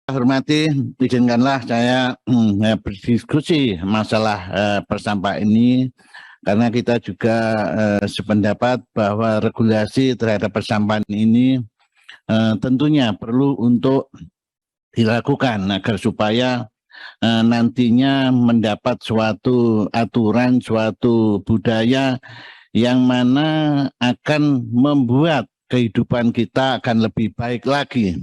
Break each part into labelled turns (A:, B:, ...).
A: hormati, izinkanlah saya berdiskusi masalah persampahan ini karena kita juga sependapat bahwa regulasi terhadap persampahan ini tentunya perlu untuk dilakukan agar supaya nantinya mendapat suatu aturan, suatu budaya yang mana akan membuat kehidupan kita akan lebih baik lagi.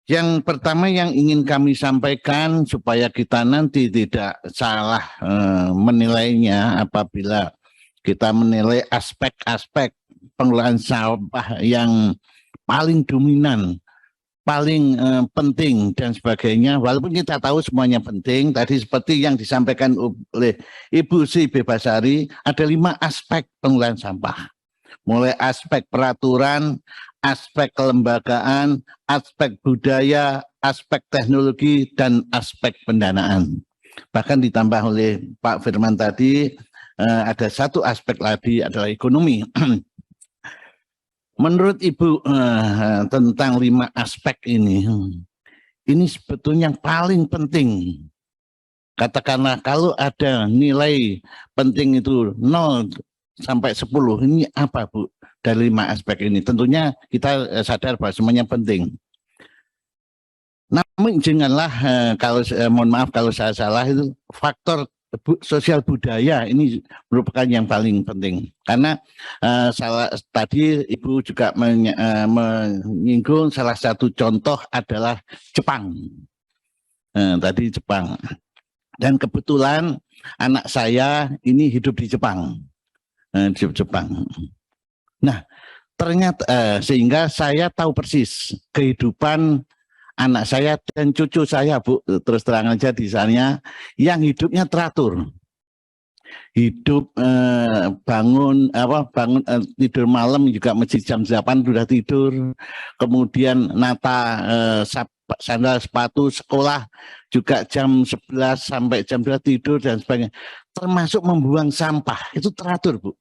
A: Yang pertama yang ingin kami sampaikan supaya kita nanti tidak salah menilainya apabila kita menilai aspek-aspek pengelolaan sampah yang paling dominan, paling penting dan sebagainya. Walaupun kita tahu semuanya penting, tadi seperti yang disampaikan oleh Ibu Sri Bebasari, ada 5 aspek pengelolaan sampah. Mulai aspek peraturan, aspek kelembagaan, aspek budaya, aspek teknologi, dan aspek pendanaan. Bahkan ditambah oleh Pak Firman tadi, ada satu aspek lagi adalah ekonomi. Menurut Ibu tentang 5 aspek ini sebetulnya yang paling penting. Katakanlah kalau ada nilai penting itu 0 sampai 10, ini apa Bu dari 5 aspek ini? Tentunya kita sadar bahwa semuanya penting. Namun janganlah kalau mohon maaf kalau saya salah, itu faktor sosial budaya ini merupakan yang paling penting. Karena tadi Ibu juga menyinggung salah satu contoh adalah Jepang. Tadi Jepang. Dan kebetulan anak saya ini hidup di Jepang. Nah, ternyata sehingga saya tahu persis kehidupan anak saya dan cucu saya, Bu, terus terang aja di sana, yang hidupnya teratur. Hidup bangun tidur malam juga mesti jam 8 sudah tidur. Kemudian nata sandal sepatu, sekolah juga jam 11 sampai jam 2 tidur dan sebagainya. Termasuk membuang sampah, itu teratur, Bu.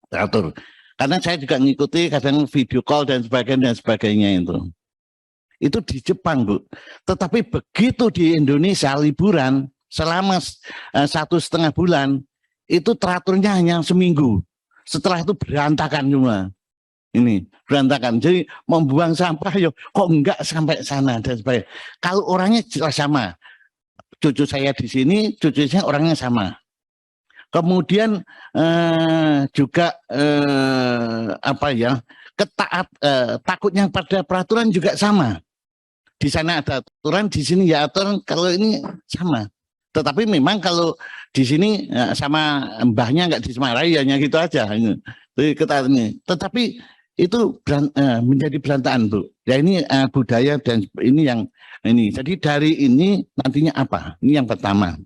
A: Teratur. Karena saya juga ngikuti kadang video call dan sebagainya itu. Itu di Jepang, Bu. Tetapi begitu di Indonesia liburan selama 1,5 bulan, itu teraturnya hanya seminggu. Setelah itu berantakan semua. Ini berantakan. Jadi membuang sampah kok enggak sampai sana dan sebagainya. Kalau orangnya jelas sama. Cucu saya di sini, cucu saya orangnya sama. Kemudian juga takutnya pada peraturan juga sama. Di sana ada aturan, di sini ya aturan. Kalau ini sama. Tetapi memang kalau di sini sama mbahnya nggak disemarahi, hanya gitu aja. Tetapi itu menjadi berantakan, Bu. Ya ini budaya dan ini yang ini. Jadi dari ini nantinya apa? Ini yang pertama.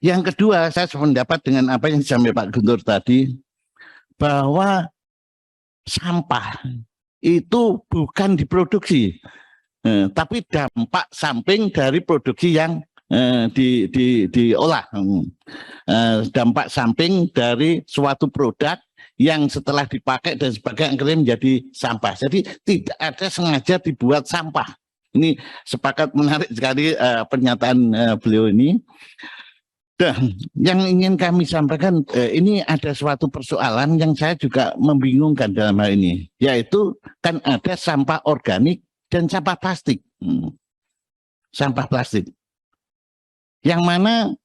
A: Yang kedua, saya sependapat dengan apa yang disampaikan Pak Guntur tadi, bahwa sampah itu bukan diproduksi, tapi dampak samping dari produksi yang diolah. Dampak samping dari suatu produk yang setelah dipakai dan sebagainya akhirnya menjadi sampah. Jadi tidak ada sengaja dibuat sampah. Ini sepakat, menarik sekali pernyataan beliau ini. Dan yang ingin kami sampaikan, ini ada suatu persoalan yang saya juga membingungkan dalam hal ini, yaitu kan ada sampah organik dan sampah plastik. Sampah plastik. Yang mana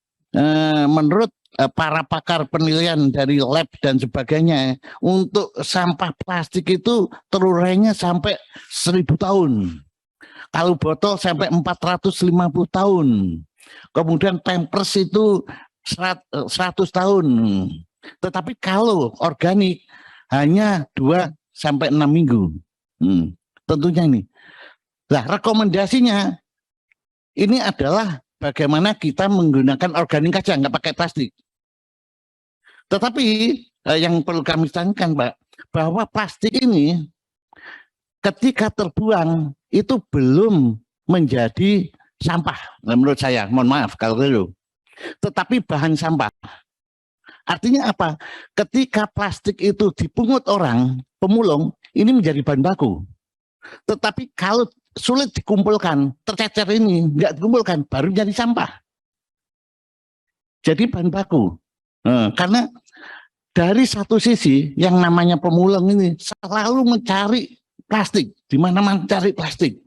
A: menurut para pakar penilaian dari lab dan sebagainya, untuk sampah plastik itu terurainya sampai 1000 tahun. Kalau botol sampai 450 tahun. Kemudian Pampers itu 100 tahun. Tetapi kalau organik hanya 2 sampai 6 minggu. Tentunya ini. Nah, rekomendasinya ini adalah bagaimana kita menggunakan organik aja, nggak pakai plastik. Tetapi yang perlu kami tanyakan, Pak, bahwa plastik ini ketika terbuang itu belum menjadi sampah, menurut saya, mohon maaf kalau gitu. Tetapi bahan sampah. Artinya apa? Ketika plastik itu dipungut orang, pemulung, ini menjadi bahan baku. Tetapi kalau sulit dikumpulkan, tercecer ini nggak dikumpulkan, baru jadi sampah. Jadi bahan baku. Karena dari satu sisi yang namanya pemulung ini selalu mencari plastik, di mana-mana cari plastik.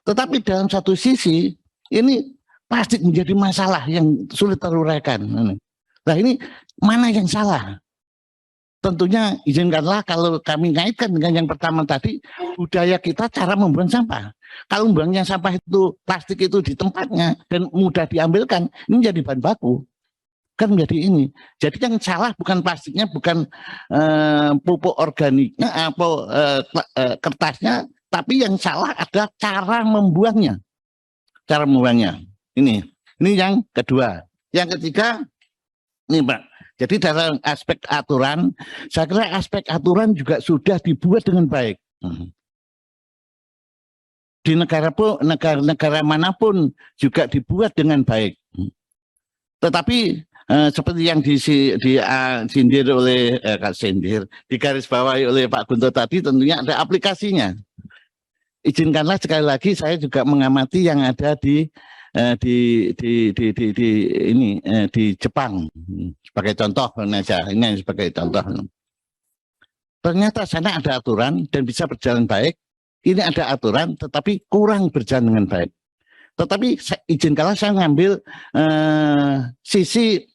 A: Tetapi dalam satu sisi ini plastik menjadi masalah yang sulit teruraikan. Nah ini mana yang salah? Tentunya izinkanlah kalau kami ngaitkan dengan yang pertama tadi, budaya kita cara membuang sampah. Kalau membuangnya sampah itu, plastik itu di tempatnya dan mudah diambilkan, ini jadi bahan baku. Kan menjadi ini. Jadi yang salah bukan plastiknya, bukan pupuk organiknya, kertasnya, tapi yang salah adalah cara membuangnya. Cara membuangnya. Ini yang kedua. Yang ketiga, ini Pak. Jadi dalam aspek aturan, saya kira aspek aturan juga sudah dibuat dengan baik. Di negara manapun juga dibuat dengan baik. Tetapi seperti yang disindir oleh digarisbawahi oleh Pak Guntur tadi, tentunya ada aplikasinya. Izinkanlah sekali lagi saya juga mengamati yang ada di Jepang sebagai contoh ini sebagai contoh. Ternyata sana ada aturan dan bisa berjalan baik. Ini ada aturan tetapi kurang berjalan dengan baik. Tetapi izinkanlah saya ngambil sisi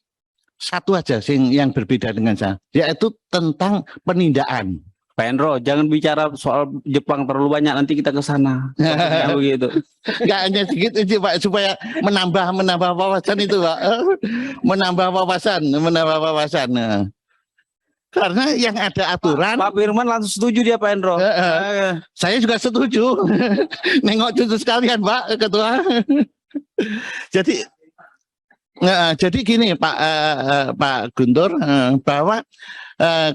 A: satu aja yang berbeda dengan saya, yaitu tentang penindaan.
B: Pak Hendro, jangan bicara soal Jepang terlalu banyak, nanti kita ke sana. Begitu.
A: Enggak hanya sedikit aja Pak, supaya menambah wawasan itu Pak. menambah wawasan. Karena yang ada aturan.
B: Pak Firman langsung setuju dia Pak Hendro.
A: Saya juga setuju. Nengok cucu sekalian Pak Ketua. Jadi gini Pak Guntur, bahwa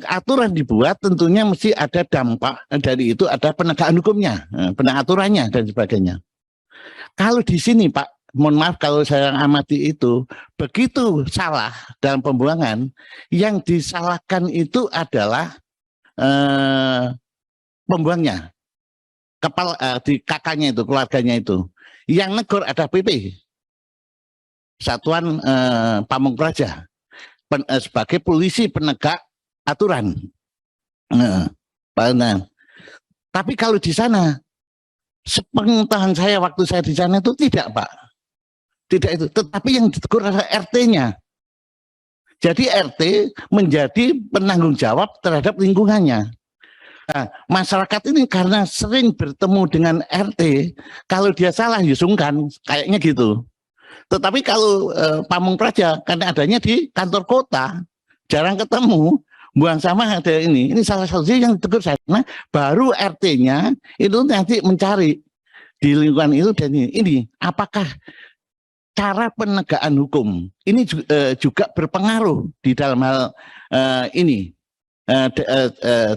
A: aturan dibuat tentunya mesti ada dampak dari itu, ada penegakan hukumnya, pengaturannya dan sebagainya. Kalau di sini Pak, mohon maaf kalau saya amati itu, begitu salah dalam pembuangan, yang disalahkan itu adalah pembuangnya, di kakaknya itu, keluarganya itu. Yang negor ada PP, Satuan Pamung Praja, sebagai polisi penegak aturan. Tapi kalau di sana, sepengetahuan saya waktu saya di sana itu tidak Pak, tidak itu. Tetapi yang ditegur adalah RT-nya. Jadi RT menjadi penanggung jawab terhadap lingkungannya. Nah, masyarakat ini karena sering bertemu dengan RT, kalau dia salah ya sungkan, kayaknya gitu. Tetapi kalau Pamung Praja karena adanya di kantor kota, jarang ketemu, buang sampah ada ini salah satu yang ditegur saya. Nah, baru RT-nya itu nanti mencari di lingkungan itu dan ini apakah cara penegakan hukum ini juga berpengaruh di dalam hal ini.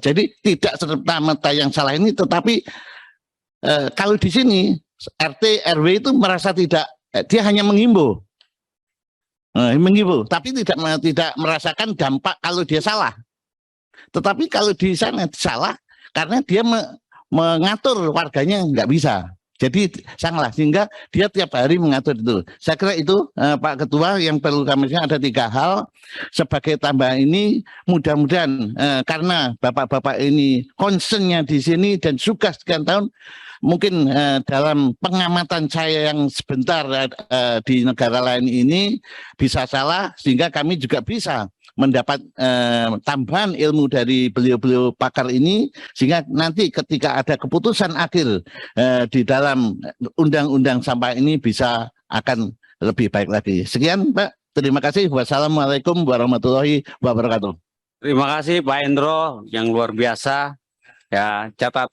A: Jadi tidak serta-merta yang salah ini, tetapi kalau di sini RT RW itu merasa tidak, dia hanya menghimbau, tapi tidak merasakan dampak kalau dia salah. Tetapi kalau di sana salah karena dia mengatur warganya nggak bisa. Jadi salah, sehingga dia tiap hari mengatur itu. Saya kira itu Pak Ketua yang perlu kami sampaikan, ada 3 hal. Sebagai tambahan ini mudah-mudahan karena bapak-bapak ini concernnya di sini dan suka sekian tahun, mungkin dalam pengamatan saya yang sebentar di negara lain ini bisa salah, sehingga kami juga bisa mendapat tambahan ilmu dari beliau-beliau pakar ini, sehingga nanti ketika ada keputusan akhir di dalam undang-undang sampah ini bisa akan lebih baik lagi. Sekian Pak, terima kasih. Wassalamualaikum warahmatullahi wabarakatuh.
B: Terima kasih Pak Hendro yang luar biasa. Ya, catatan